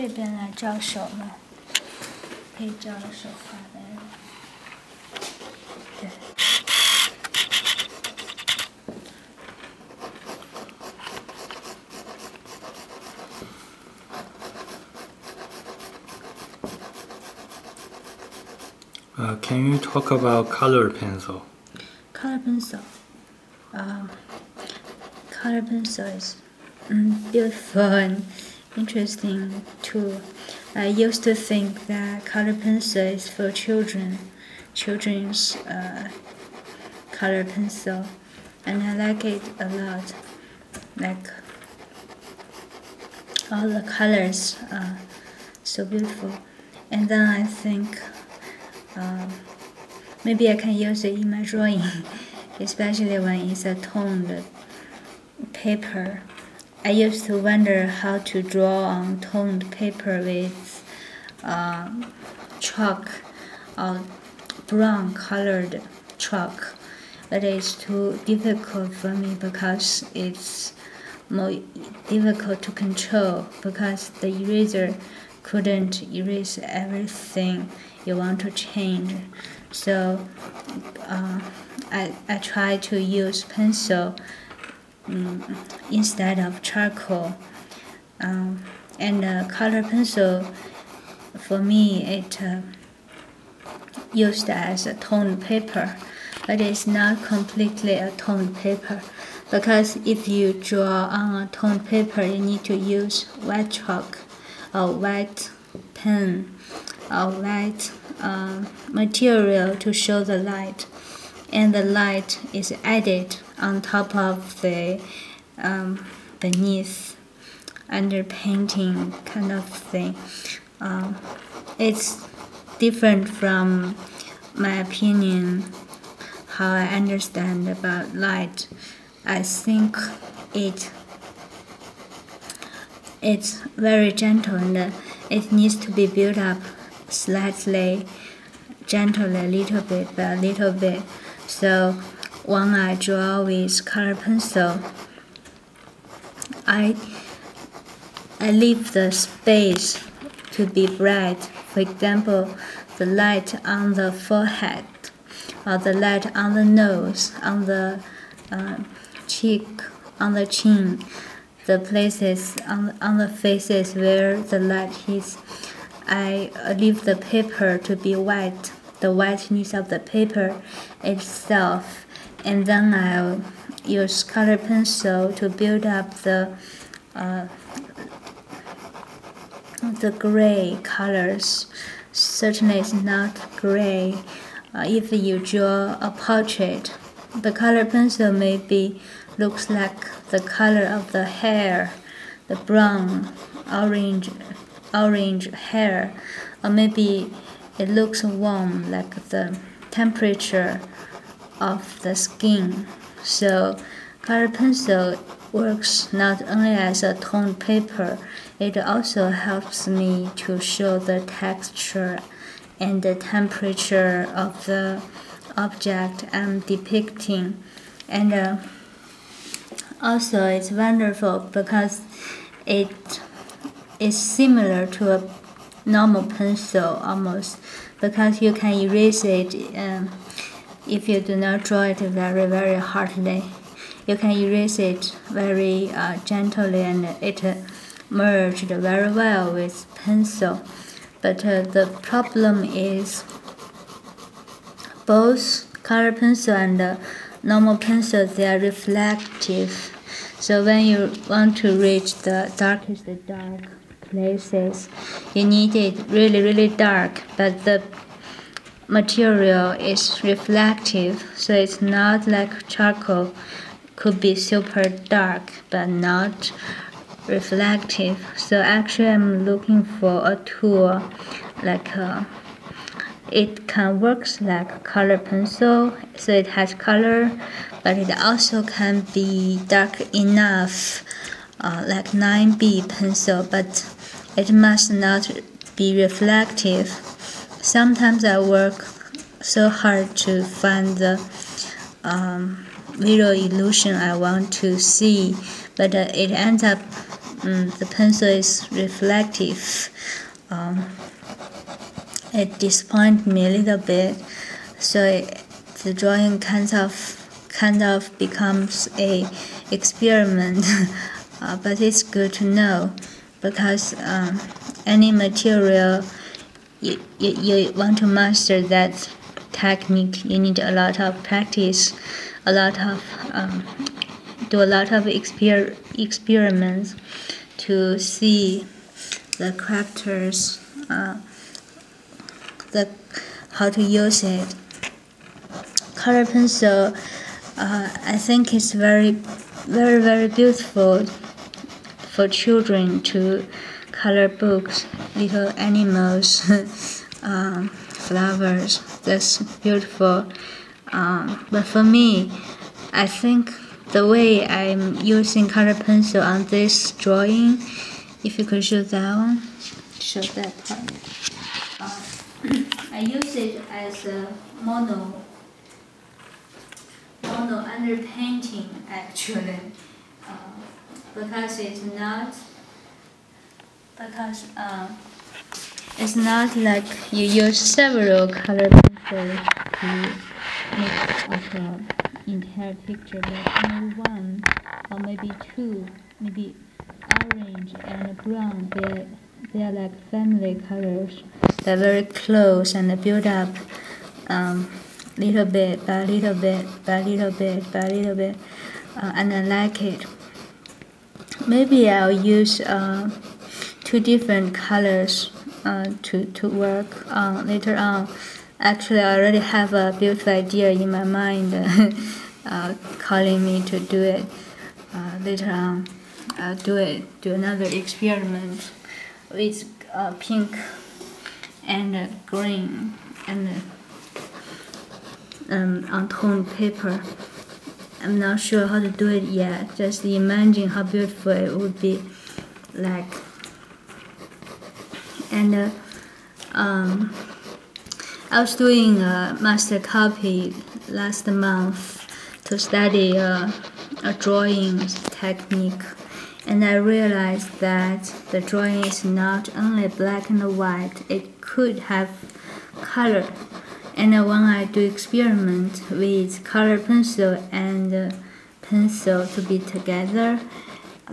这边来照手嘛，可以照着手画的。对。Can you talk about color pencil? Color pencil. Color pencil is beautiful and interesting tool. I used to think that color pencil is for children's color pencil, and I like it a lot. Like all the colors are so beautiful, and then I think maybe I can use it in my drawing, especially when it's a toned paper. I used to wonder how to draw on toned paper with chalk or brown colored chalk, but it's too difficult for me because it's more difficult to control, because the eraser couldn't erase everything you want to change. So I try to use pencil instead of charcoal, and color pencil for me it used as a toned paper, but it's not completely a toned paper, because if you draw on a toned paper you need to use white chalk or white pen or white material to show the light, and the light is added on top of the beneath under painting kind of thing. It's different from my opinion, how I understand about light. I think it's very gentle, and it needs to be built up slightly, gently, a little bit by a little bit. So when I draw with color pencil, I leave the space to be bright. For example, the light on the forehead, or the light on the nose, on the cheek, on the chin, the places on the faces where the light hits. I leave the paper to be white, the whiteness of the paper itself, and then I'll use color pencil to build up the gray colors. Certainly it's not gray. If you draw a portrait, the color pencil maybe looks like the color of the hair, the brown, orange hair, or maybe it looks warm like the temperature of the skin. So color pencil works not only as a toned paper, it also helps me to show the texture and the temperature of the object I'm depicting. And also it's wonderful because it is similar to a normal pencil almost, because you can erase it if you do not draw it very, very hardly. You can erase it very gently, and it merged very well with pencil. But the problem is both color pencil and normal pencil, they are reflective. So when you want to reach the darkest dark places, you need it really, really dark, but the material is reflective, so it's not like charcoal. Could be super dark but not reflective. So actually I'm looking for a tool like it can works like color pencil, so it has color, but it also can be dark enough, like 9B pencil, but it must not be reflective. Sometimes I work so hard to find the visual illusion I want to see, but it ends up the pencil is reflective. It disappointed me a little bit, so the drawing kind of becomes a experiment. But it's good to know, because any material you want to master that technique, you need a lot of practice, do a lot of experiments to see the characters, how to use it. Color pencil, I think it's very beautiful for children to color books, little animals, flowers. That's beautiful. But for me, I think the way I'm using color pencil on this drawing, if you could show that one, show that part. I use it as a mono underpainting, actually, because it's not like you use several color pencils to make up an entire picture, but maybe one or maybe two, maybe orange and brown. They are like family colors. They're very close and build up little bit by little bit by little bit by little bit, and I like it. Maybe I'll use two different colors to work on later on. Actually, I already have a beautiful idea in my mind, calling me to do it. Later on, I'll do another experiment with pink and green and on toned paper. I'm not sure how to do it yet. Just imagine how beautiful it would be like. And I was doing a master copy last month to study a drawing technique, and I realized that the drawing is not only black and white, it could have color. And when I do experiment with color pencil and pencil to be together,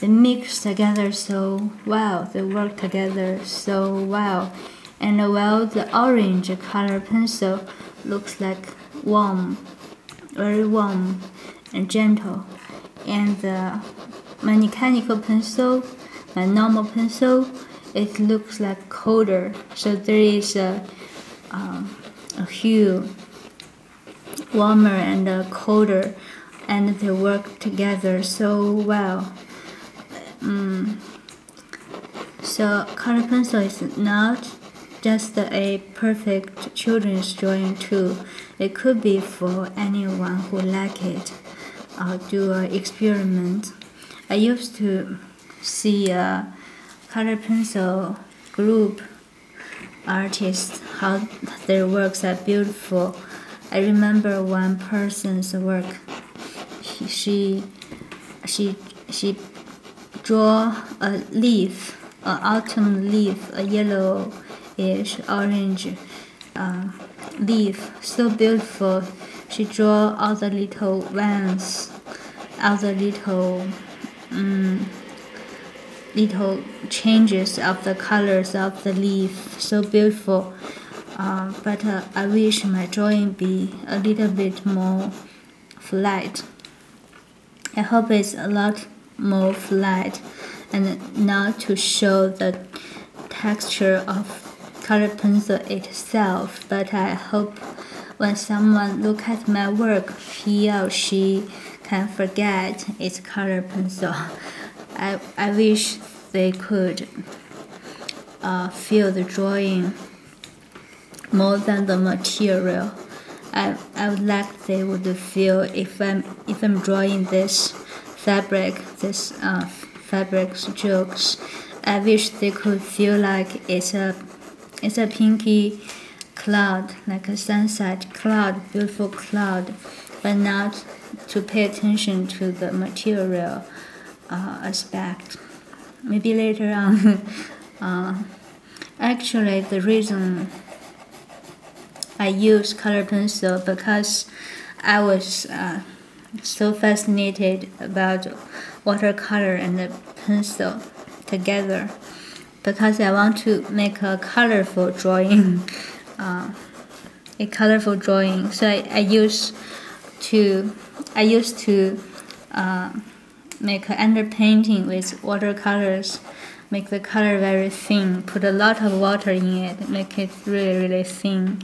they mix together so well, they work together so well. And while the orange color pencil looks like warm, very warm and gentle, and my mechanical pencil, my normal pencil, it looks like colder. So there is a hue, warmer and colder, and they work together so well. So color pencil is not just a perfect children's drawing tool. It could be for anyone who like it. I'll do an experiment. I used to see a color pencil group artists, how their works are beautiful. I remember one person's work. She draw a leaf, an autumn leaf, a yellowish orange leaf, so beautiful. She draw all the little veins, all the little changes of the colors of the leaf, so beautiful. But I wish my drawing be a little bit more flat. I hope it's a lot more flat and not to show the texture of color pencil itself, but I hope when someone look at my work, he or she can forget it's color pencil. I wish they could feel the drawing more than the material. I would like they would feel if I'm drawing this fabric strokes. I wish they could feel like it's a pinky cloud, like a sunset cloud, beautiful cloud, but not to pay attention to the material aspect. maybe later on. Actually, the reason I use color pencil because I was so fascinated about watercolor and the pencil together, because I want to make a colorful drawing, So I used to make an underpainting with watercolors, make the color very thin, put a lot of water in it, make it really thin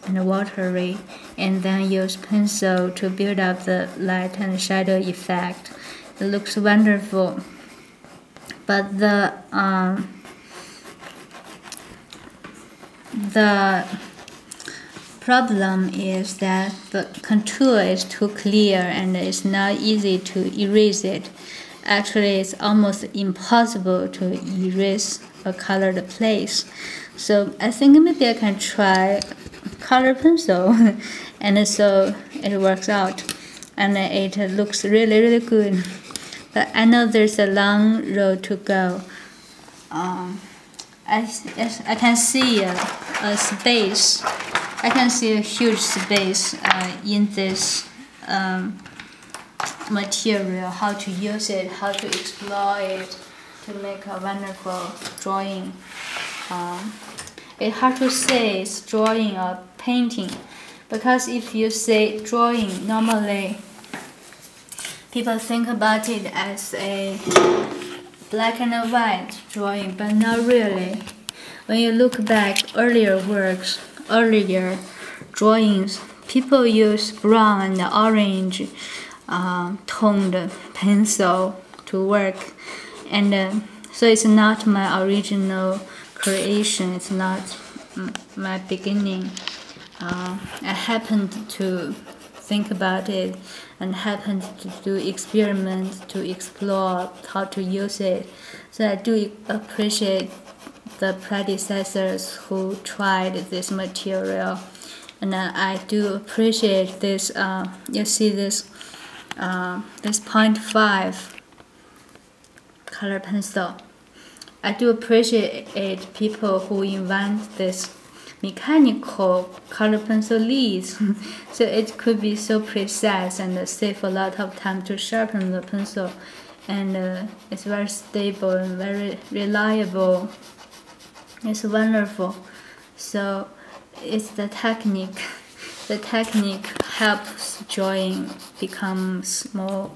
and watery, and then use pencil to build up the light and shadow effect. It looks wonderful, but the problem is that the contour is too clear and it's not easy to erase it. Actually, it's almost impossible to erase a colored place. So I think maybe I can try color pencil, and so it works out, and it looks really good. But I know there's a long road to go. I can see a space. I can see a huge space in this material, how to use it, how to explore it to make a wonderful drawing. It's hard to say it's drawing or painting, because if you say drawing, normally people think about it as a black and white drawing, but not really. When you look back earlier works, earlier drawings, people use brown and orange toned pencil to work, and so it's not my original creation, it's not my beginning. I happened to think about it and happened to do experiments to explore how to use it. So I do appreciate the predecessors who tried this material, and I do appreciate this. You see this 0.5 color pencil. I do appreciate people who invent this mechanical color pencil leads, so it could be so precise and save a lot of time to sharpen the pencil, and it's very stable and very reliable. It's wonderful. So it's the technique. The technique helps drawing becomes more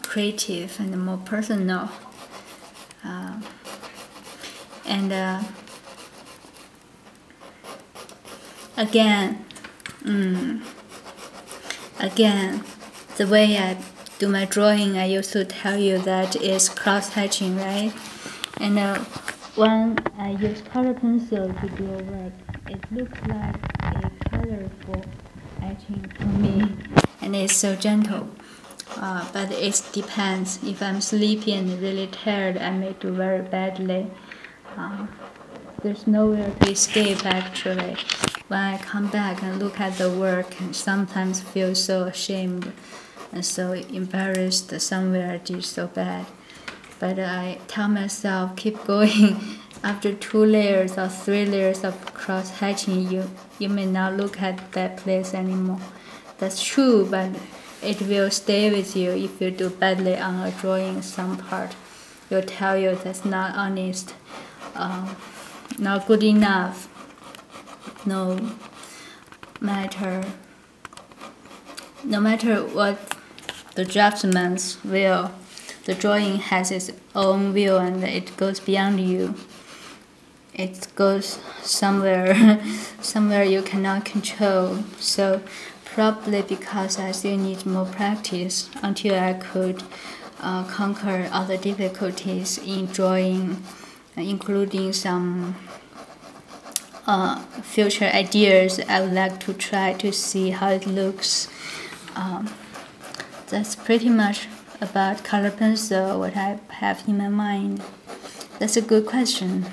creative and more personal. Again, the way I do my drawing, I used to tell you that is cross-hatching, right? And when I use color pencil to do a work, it looks like a colorful etching to me, and it's so gentle. But it depends. If I'm sleepy and really tired, I may do very badly. There's nowhere to escape, actually. When I come back and look at the work, and sometimes feel so ashamed and so embarrassed that somewhere I did so bad. But I tell myself, keep going. After 2 layers or 3 layers of cross-hatching, you may not look at that place anymore. That's true, but it will stay with you if you do badly on a drawing some part. It'll tell you that's not honest, not good enough. No matter what the draftsman's will, the drawing has its own will and it goes beyond you. It goes somewhere you cannot control. So probably because I still need more practice until I could conquer all the difficulties in drawing, including some future ideas I would like to try to see how it looks. That's pretty much about color pencil, what I have in my mind. That's a good question.